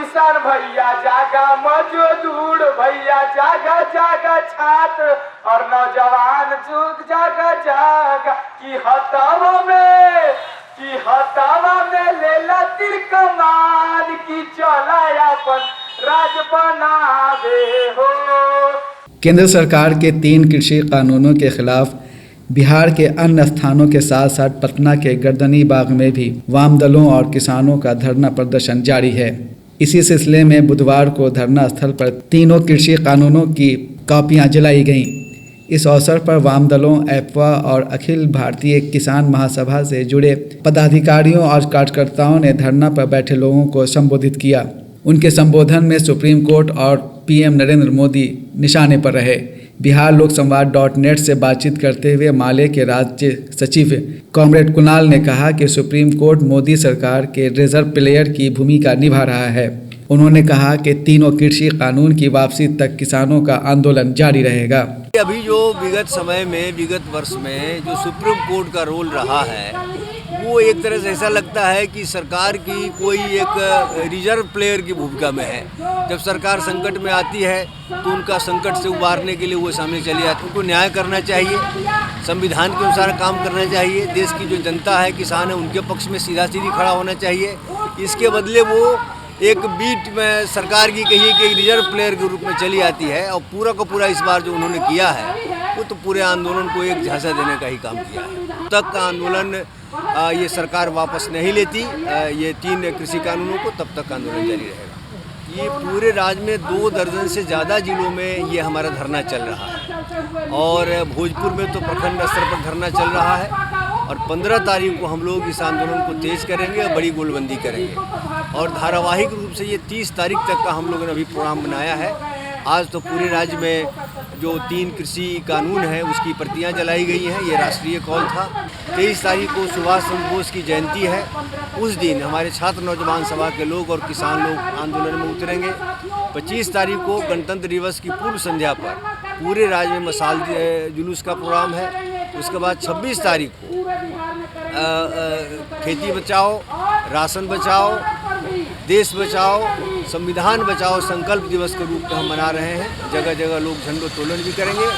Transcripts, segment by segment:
किसान भैया जागा, मजदूर भैया जागा, जागा छात्र और नौजवान जुग जागा जागा कि हतावा में लेला तिर कमान की चला अपन राज बनावे हो। केंद्र सरकार के 3 कृषि कानूनों के खिलाफ बिहार के अन्य स्थानों के साथ साथ पटना के गर्दनी बाग में भी वाम दलों और किसानों का धरना प्रदर्शन जारी है। इसी सिलसिले में बुधवार को धरना स्थल पर तीनों कृषि कानूनों की कॉपियां जलाई गईं। इस अवसर पर वाम दलों, एपवा और अखिल भारतीय किसान महासभा से जुड़े पदाधिकारियों और कार्यकर्ताओं ने धरना पर बैठे लोगों को संबोधित किया। उनके संबोधन में सुप्रीम कोर्ट और पीएम नरेंद्र मोदी निशाने पर रहे। बिहार लोक संवाद.net से बातचीत करते हुए माले के राज्य सचिव कॉमरेड कुणाल ने कहा कि सुप्रीम कोर्ट मोदी सरकार के रिजर्व प्लेयर की भूमिका निभा रहा है। उन्होंने कहा कि तीनों कृषि कानून की वापसी तक किसानों का आंदोलन जारी रहेगा। अभी जो विगत वर्ष में जो सुप्रीम कोर्ट का रोल रहा है, वो एक तरह से ऐसा लगता है कि सरकार की कोई एक रिजर्व प्लेयर की भूमिका में है। जब सरकार संकट में आती है तो उनका संकट से उबारने के लिए वो सामने चली आती है। उनको न्याय करना चाहिए, संविधान के अनुसार काम करना चाहिए। देश की जो जनता है, किसान है, उनके पक्ष में सीधा खड़ा होना चाहिए। इसके बदले वो एक बीट में सरकार की कहिए कि रिजर्व प्लेयर के रूप में चली आती है और पूरा का पूरा इस बार जो उन्होंने किया है वो तो पूरे आंदोलन को एक झांसा देने का ही काम किया है। तक का आंदोलन ये सरकार वापस नहीं लेती ये 3 कृषि कानूनों को, तब तक आंदोलन जारी रहेगा। ये पूरे राज्य में 2 दर्जन से ज़्यादा जिलों में ये हमारा धरना चल रहा है और भोजपुर में तो प्रखंड स्तर पर धरना चल रहा है और 15 तारीख को हम लोग इस आंदोलन को तेज करेंगे और बड़ी गोलबंदी करेंगे और धारावाहिक रूप से ये 30 तारीख तक का हम लोगों ने अभी प्रोग्राम बनाया है। आज तो पूरे राज्य में जो 3 कृषि कानून है उसकी प्रतियां जलाई गई हैं। ये राष्ट्रीय कॉल था। 23 तारीख को सुभाष चंद्र बोस की जयंती है। उस दिन हमारे छात्र नौजवान सभा के लोग और किसान लोग आंदोलन में उतरेंगे। 25 तारीख को गणतंत्र दिवस की पूर्व संध्या पर पूरे राज्य में मशाल जुलूस का प्रोग्राम है। उसके बाद 26 तारीख को खेती बचाओ, राशन बचाओ, देश बचाओ, संविधान बचाओ संकल्प दिवस के रूप में हम मना रहे हैं। जगह जगह लोग झंडोत्तोलन भी करेंगे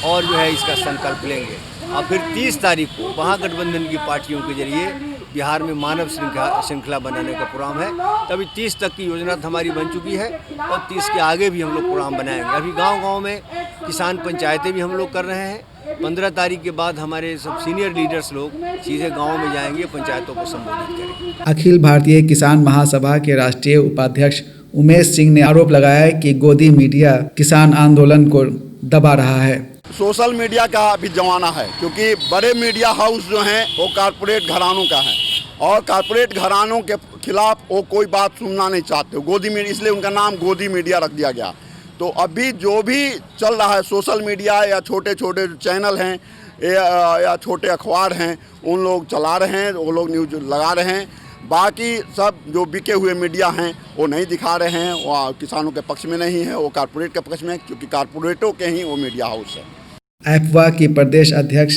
और जो है इसका संकल्प लेंगे। और फिर 30 तारीख को महागठबंधन की पार्टियों के जरिए बिहार में मानव श्रृंखला बनाने का प्रोग्राम है। तभी 30 तक की योजना हमारी बन चुकी है और 30 के आगे भी हम लोग प्रोग्राम बनाएंगे। अभी गांव-गांव में किसान पंचायतें भी हम लोग कर रहे हैं। 15 तारीख के बाद हमारे सब सीनियर लीडर्स लोग सीधे गाँव में जाएंगे, पंचायतों को संबोधित करेंगे। अखिल भारतीय किसान महासभा के राष्ट्रीय उपाध्यक्ष उमेश सिंह ने आरोप लगाया कि गोदी मीडिया किसान आंदोलन को दबा रहा है। सोशल मीडिया का अभी जमाना है, क्योंकि बड़े मीडिया हाउस जो हैं वो कारपोरेट घरानों का है और कारपोरेट घरानों के खिलाफ वो कोई बात सुनना नहीं चाहते। गोदी मीडिया, इसलिए उनका नाम गोदी मीडिया रख दिया गया। तो अभी जो भी चल रहा है सोशल मीडिया या छोटे छोटे चैनल हैं या छोटे अखबार हैं, उन लोग चला रहे हैं, वो लोग न्यूज लगा रहे हैं। बाकी सब जो बिके हुए मीडिया हैं वो नहीं दिखा रहे हैं, वो किसानों के पक्ष में नहीं है, वो कारपोरेट के पक्ष में है, क्योंकि कारपोरेटों के ही वो मीडिया हाउस है। एपवा की प्रदेश अध्यक्ष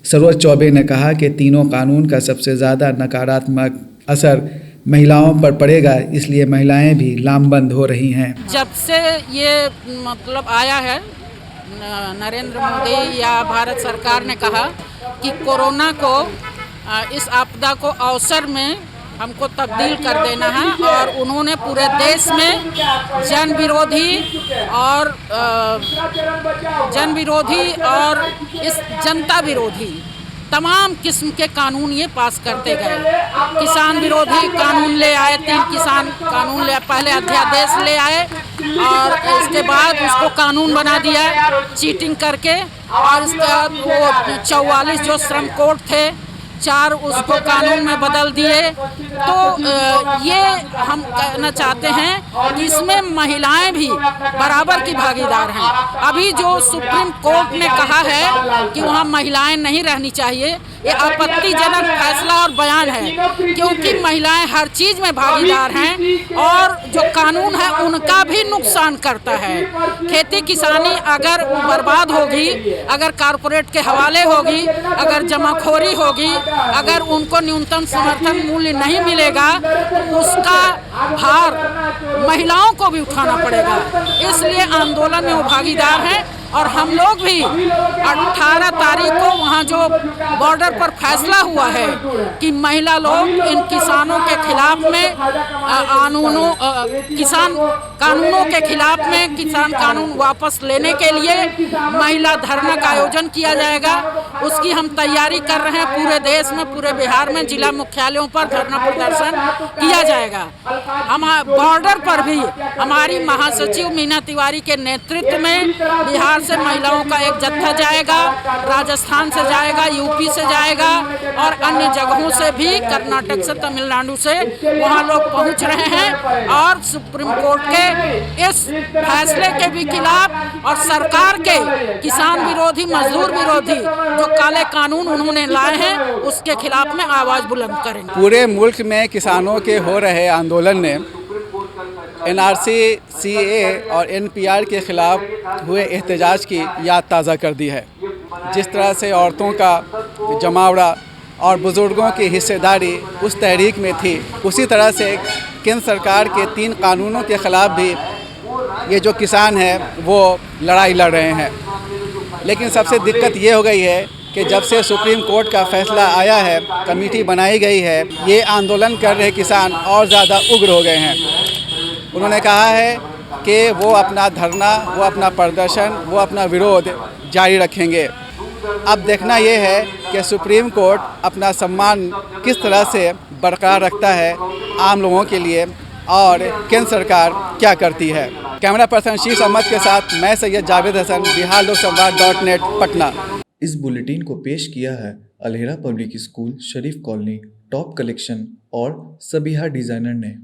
सरोज चौबे ने कहा कि तीनों कानून का सबसे ज़्यादा नकारात्मक असर महिलाओं पर पड़ेगा, इसलिए महिलाएं भी लामबंद हो रही हैं। जब से ये आया है नरेंद्र मोदी या भारत सरकार ने कहा कि कोरोना को इस आपदा को अवसर में हमको तब्दील कर देना है और उन्होंने पूरे देश में जन विरोधी और इस जनता विरोधी तमाम किस्म के कानून ये पास करते गए। किसान विरोधी कानून ले आए, 3 किसान कानून ले, पहले अध्यादेश ले आए और इसके बाद उसको कानून बना दिया चीटिंग करके और इसका वो 44 जो श्रम कोड थे 4 उसको कानून में बदल दिए। तो ये हम कहना चाहते हैं कि इसमें महिलाएं भी बराबर की भागीदार हैं। अभी जो सुप्रीम कोर्ट ने कहा है कि वहाँ महिलाएं नहीं रहनी चाहिए, ये आपत्तिजनक फैसला और बयान है, क्योंकि महिलाएं हर चीज़ में भागीदार हैं और जो कानून है उनका भी नुकसान करता है। खेती किसानी अगर बर्बाद होगी, अगर कारपोरेट के हवाले होगी, अगर जमाखोरी होगी, अगर उनको न्यूनतम समर्थन मूल्य नहीं मिलेगा तो उसका भार महिलाओं को भी उठाना पड़ेगा। इसलिए आंदोलन में वो भागीदार हैं और हम लोग भी 18 तारीख को वहाँ जो बॉर्डर पर फैसला हुआ है कि महिला लोग इन किसानों के खिलाफ में किसान कानूनों के खिलाफ में किसान कानून वापस लेने के लिए महिला धरना का आयोजन किया जाएगा। उसकी हम तैयारी कर रहे हैं। पूरे देश में, पूरे बिहार में जिला मुख्यालयों पर धरना प्रदर्शन किया जाएगा। हम बॉर्डर पर भी हमारी महासचिव मीना तिवारी के नेतृत्व में बिहार से महिलाओं का एक जत्था जाएगा, राजस्थान से जाएगा, यूपी से जाएगा और अन्य जगहों से भी, कर्नाटक से, तमिलनाडु से वहाँ लोग पहुँच रहे हैं और सुप्रीम कोर्ट के इस फैसले के भी खिलाफ और सरकार के किसान विरोधी, मजदूर विरोधी जो काले कानून उन्होंने लाए हैं उसके खिलाफ में आवाज बुलंद करेंगे। पूरे मुल्क में किसानों के हो रहे आंदोलन ने NRC, CAA और NPR के खिलाफ हुए एहतजाज की याद ताज़ा कर दी है। जिस तरह से औरतों का जमावड़ा और बुज़ुर्गों की हिस्सेदारी उस तहरीक में थी, उसी तरह से केंद्र सरकार के 3 कानूनों के ख़िलाफ़ भी ये जो किसान हैं वो लड़ाई लड़ रहे हैं। लेकिन सबसे दिक्कत ये हो गई है कि जब से सुप्रीम कोर्ट का फैसला आया है, कमेटी बनाई गई है, ये आंदोलन कर रहे किसान और ज़्यादा उग्र हो गए हैं। उन्होंने कहा है कि वो अपना धरना, वो अपना प्रदर्शन, वो अपना विरोध जारी रखेंगे। अब देखना ये है कि सुप्रीम कोर्ट अपना सम्मान किस तरह से बरकरार रखता है आम लोगों के लिए और केंद्र सरकार क्या करती है। कैमरा पर्सन शीश अहमद के साथ मैं सैयद जावेद हसन, बिहार लोक संवाद.net, पटना। इस बुलेटिन को पेश किया है अलहेरा पब्लिक स्कूल, शरीफ कॉलोनी, टॉप कलेक्शन और सबिहा डिज़ाइनर ने।